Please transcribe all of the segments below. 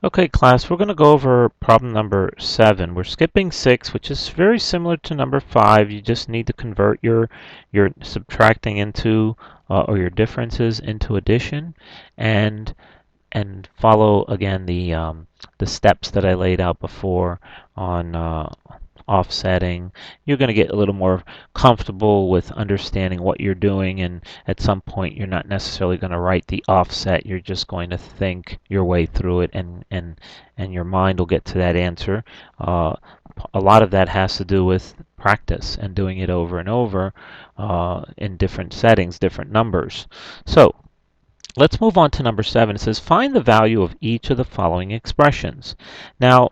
Okay, class, we're going to go over problem number 7. We're skipping 6, which is very similar to number 5. You just need to convert your subtracting into or your differences into addition, and follow again the steps that I laid out before on offsetting. You're going to get a little more comfortable with understanding what you're doing, and at some point you're not necessarily going to write the offset. You're just going to think your way through it, and your mind will get to that answer. A lot of that has to do with practice and doing it over and over in different settings, different numbers. So let's move on to number 7. It says find the value of each of the following expressions. Now,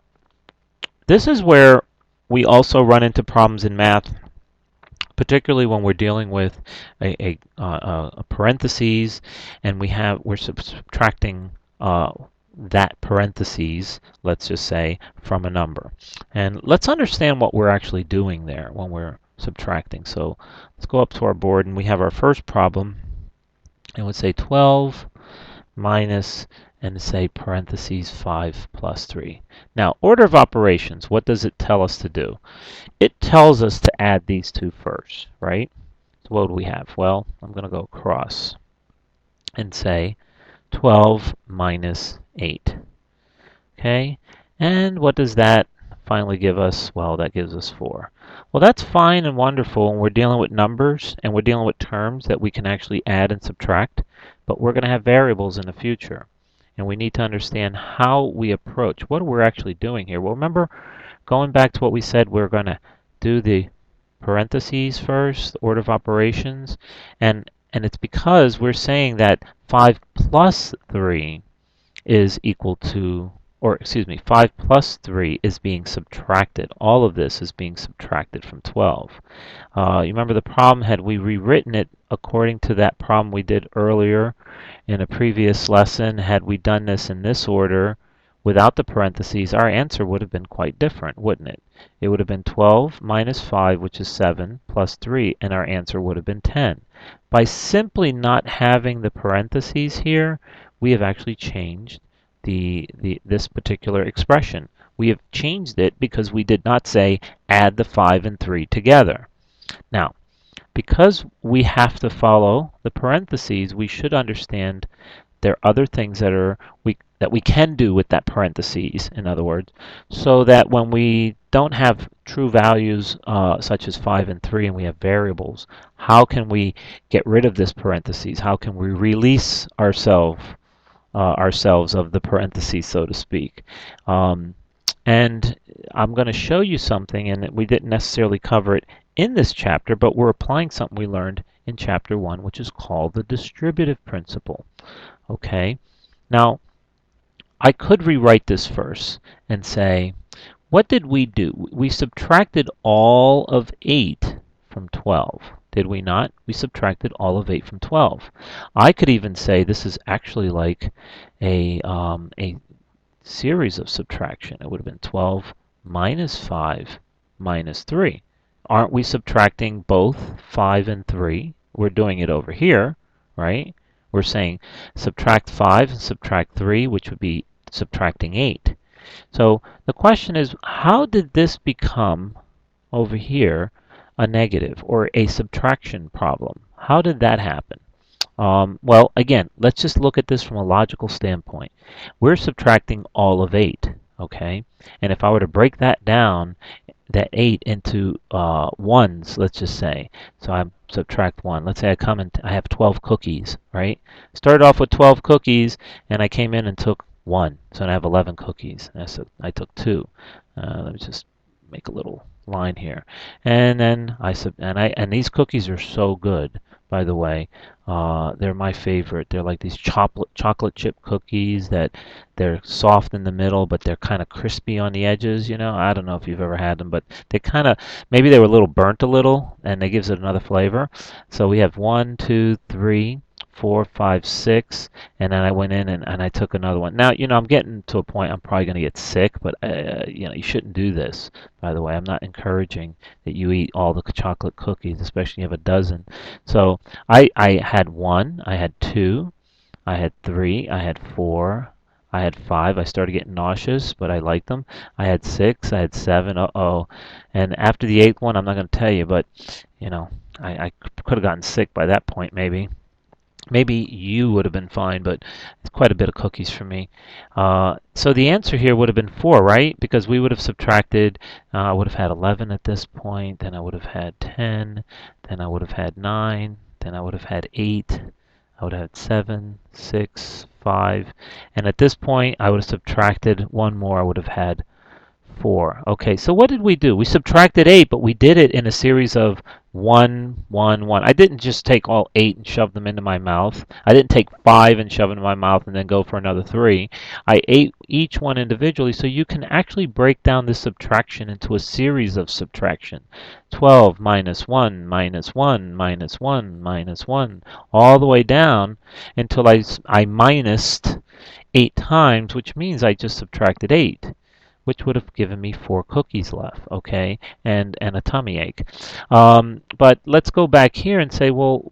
this is where we also run into problems in math, particularly when we're dealing with a parentheses, and we're subtracting that parentheses, let's just say, from a number. And let's understand what we're actually doing there when we're subtracting. So let's go up to our board, and we have our first problem, and would say 12 minus, and say parentheses 5 plus 3. Now, order of operations, what does it tell us to do? It tells us to add these two first, right? So what do we have? Well, I'm going to go across and say 12 minus 8. Okay, and what does that finally give us? Well, that gives us 4. Well, that's fine and wonderful when we're dealing with numbers and we're dealing with terms that we can actually add and subtract, but we're going to have variables in the future. And we need to understand how we approach what we're actually doing here. Well, remember, going back to what we said, we're going to do the parentheses first, order of operations, and it's because we're saying that 5 plus 3 is equal to, or excuse me, 5 plus 3 is being subtracted. All of this is being subtracted from 12. You remember the problem, had we rewritten it according to that problem we did earlier in a previous lesson, had we done this in this order without the parentheses, our answer would have been quite different, wouldn't it? It would have been 12 minus 5, which is 7, plus 3, and our answer would have been 10. By simply not having the parentheses here, we have actually changed this particular expression. We have changed it because we did not say add the 5 and 3 together. Now, because we have to follow the parentheses, we should understand there are other things that we can do with that parentheses, in other words, so that when we don't have true values such as 5 and 3 and we have variables, how can we get rid of this parentheses? How can we release ourselves of the parentheses, so to speak? And I'm going to show you something, and we didn't necessarily cover it in this chapter, but we're applying something we learned in chapter 1, which is called the distributive principle. Okay, now I could rewrite this first and say, what did we do? We subtracted all of 8 from 12. Did we not? We subtracted all of 8 from 12. I could even say this is actually like a series of subtraction. It would have been 12 minus 5 minus 3. Aren't we subtracting both 5 and 3? We're doing it over here, right? We're saying subtract 5 and subtract 3, which would be subtracting 8. So the question is, how did this become, over here, a negative or a subtraction problem? How did that happen? Well, again, let's just look at this from a logical standpoint. We're subtracting all of 8, okay? And if I were to break that down, that 8 into ones, let's just say. So I subtract 1. Let's say I come and I have 12 cookies, right? Started off with 12 cookies, and I came in and took 1. So I have 11 cookies. And so I took 2. Let me just make a little line here. And then and these cookies are so good, by the way. They're my favorite. They're like these chocolate chip cookies that they're soft in the middle, but they're kind of crispy on the edges. I don't know if you've ever had them, but they kind of, maybe they were a little burnt a little, and it gives it another flavor. So we have 1, 2, 3, 4, 5, 6, and then I went in and I took another one. Now, I'm getting to a point I'm probably going to get sick, but you shouldn't do this. By the way, I'm not encouraging that you eat all the chocolate cookies, especially if you have a dozen. So I had 1, I had 2, I had 3, I had 4, I had 5. I started getting nauseous, but I liked them. I had 6. I had 7. Uh-oh. And after the 8th one, I'm not going to tell you, but, you know, I could have gotten sick by that point, maybe. Maybe you would have been fine, but it's quite a bit of cookies for me. So the answer here would have been 4, right? Because we would have subtracted, I would have had 11 at this point, then I would have had 10, then I would have had 9, then I would have had 8, I would have had 7, 6, 5, and at this point I would have subtracted one more, I would have had 4. Okay, so what did we do? We subtracted 8, but we did it in a series of 1, 1, 1. I didn't just take all 8 and shove them into my mouth. I didn't take 5 and shove it into my mouth and then go for another 3. I ate each one individually, so you can actually break down this subtraction into a series of subtraction. 12 minus 1 minus 1 minus 1 minus 1, all the way down until I minused 8 times, which means I just subtracted 8, which would have given me 4 cookies left, okay, and a tummy ache. But let's go back here and say, well,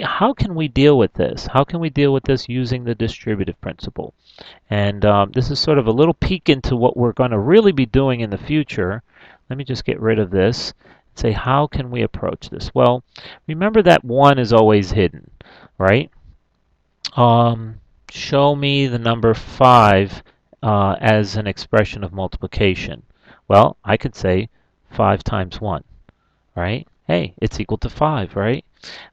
how can we deal with this? How can we deal with this using the distributive principle? And this is sort of a little peek into what we're going to really be doing in the future. Let me just get rid of this and say, how can we approach this? Well, remember that 1 is always hidden, right? Show me the number 5 as an expression of multiplication. Well, I could say 5 times 1, right? Hey, it's equal to 5, right?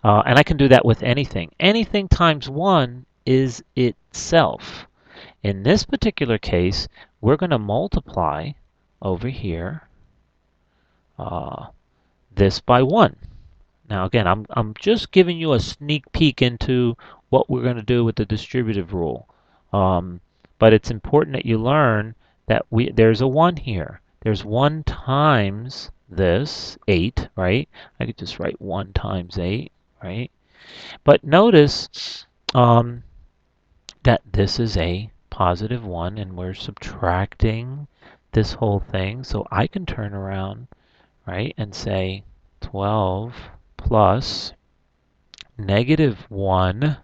And I can do that with anything. Anything times 1 is itself. In this particular case, we're going to multiply over here this by 1. Now again, I'm just giving you a sneak peek into what we're going to do with the distributive rule. But it's important that you learn that there's a 1 here. There's 1 times this, 8, right? I could just write 1 times 8, right? But notice that this is a positive 1, and we're subtracting this whole thing. So I can turn around, right, and say 12 plus negative 1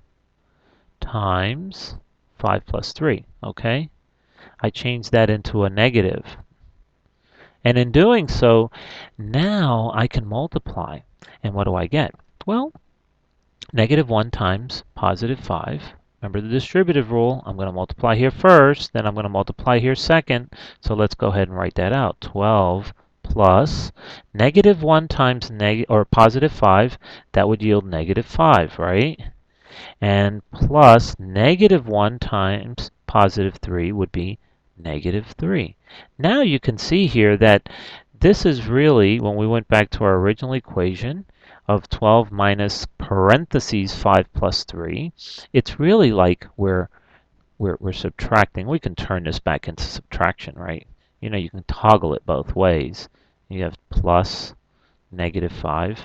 times 5 plus 3, okay? I changed that into a negative. And in doing so, now I can multiply. And what do I get? Well, negative 1 times positive 5. Remember the distributive rule. I'm going to multiply here first, then I'm going to multiply here second. So let's go ahead and write that out. 12 plus negative 1 times positive 5, that would yield negative 5, right? And plus negative 1 times positive 3 would be negative 3. Now you can see here that this is really, when we went back to our original equation of 12 minus parentheses 5 plus 3, it's really like we're subtracting. We can turn this back into subtraction, right? You know, you can toggle it both ways. You have plus negative 5,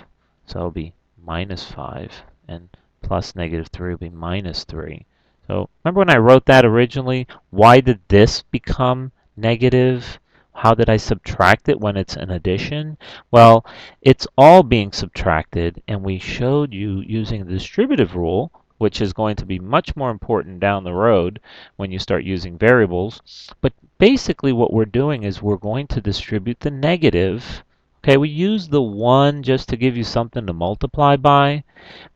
so it'll be minus 5, and plus negative 3 will be minus 3. So remember when I wrote that originally, why did this become negative? How did I subtract it when it's an addition? Well, it's all being subtracted, and we showed you using the distributive rule, which is going to be much more important down the road when you start using variables. But basically what we're doing is we're going to distribute the negative. Okay, we use the 1 just to give you something to multiply by,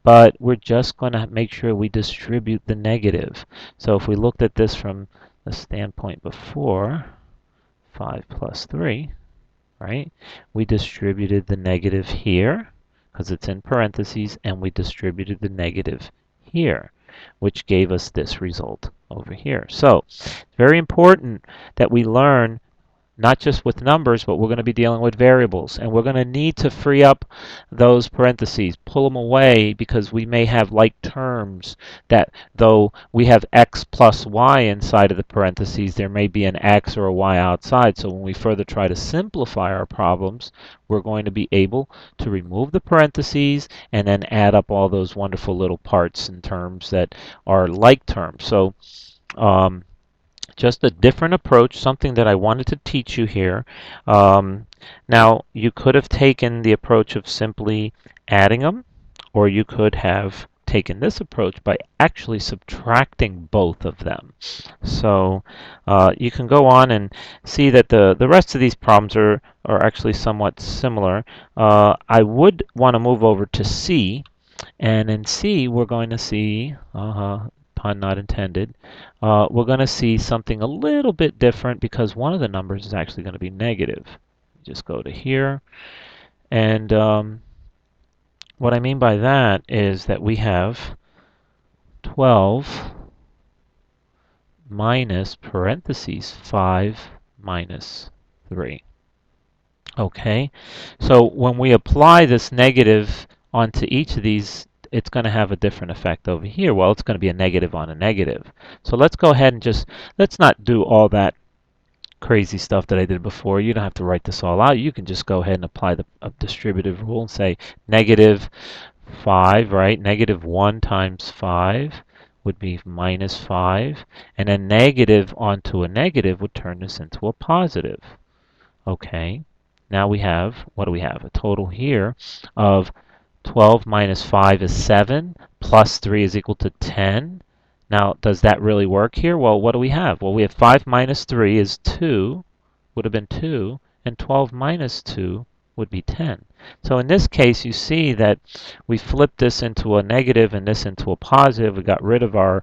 but we're just going to make sure we distribute the negative. So if we looked at this from the standpoint before, 5 plus 3, right? We distributed the negative here, because it's in parentheses, and we distributed the negative here, which gave us this result over here. So it's very important that we learn not just with numbers, but we're going to be dealing with variables. And we're going to need to free up those parentheses, pull them away, because we may have like terms that though we have x plus y inside of the parentheses, there may be an x or a y outside. So when we further try to simplify our problems, we're going to be able to remove the parentheses and then add up all those wonderful little parts and terms that are like terms. So just a different approach, something that I wanted to teach you here. Now, you could have taken the approach of simply adding them, or you could have taken this approach by actually subtracting both of them. So you can go on and see that the rest of these problems are actually somewhat similar. I would want to move over to C, and in C we're going to see, pun not intended, we're going to see something a little bit different because one of the numbers is actually going to be negative. Just go to here, and what I mean by that is that we have 12 minus parentheses 5 minus 3. Okay, so when we apply this negative onto each of these, it's going to have a different effect over here. Well, it's going to be a negative on a negative. So let's go ahead and let's not do all that crazy stuff that I did before. You don't have to write this all out. You can just go ahead and apply the distributive rule and say negative 5, right? Negative 1 times 5 would be minus 5. And a negative onto a negative would turn this into a positive. Okay. Now we have, what do we have? A total here of 12 minus 5 is 7, plus 3 is equal to 10. Now, does that really work here? Well, what do we have? Well, we have 5 minus 3 is 2, would have been 2, and 12 minus 2 would be 10. So in this case, you see that we flipped this into a negative and this into a positive. We got rid of our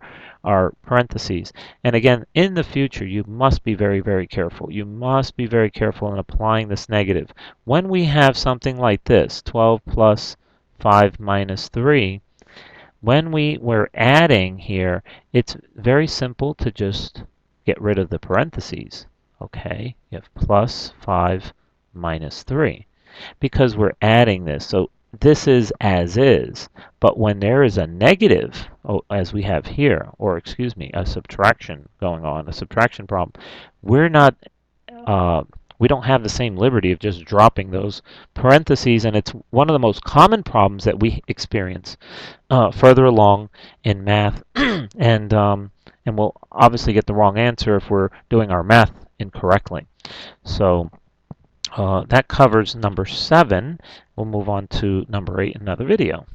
parentheses. And again, in the future, you must be very, very careful. You must be very careful in applying this negative. When we have something like this, 12 plus 5 minus 3, when we're adding here, it's very simple to just get rid of the parentheses. Okay, you have plus 5 minus 3 because we're adding this. So this is as is, but when there is a negative, as we have here, or excuse me, a subtraction going on, a subtraction problem, we're not we don't have the same liberty of just dropping those parentheses, and it's one of the most common problems that we experience further along in math, and we'll obviously get the wrong answer if we're doing our math incorrectly. So that covers number 7. We'll move on to number 8 in another video.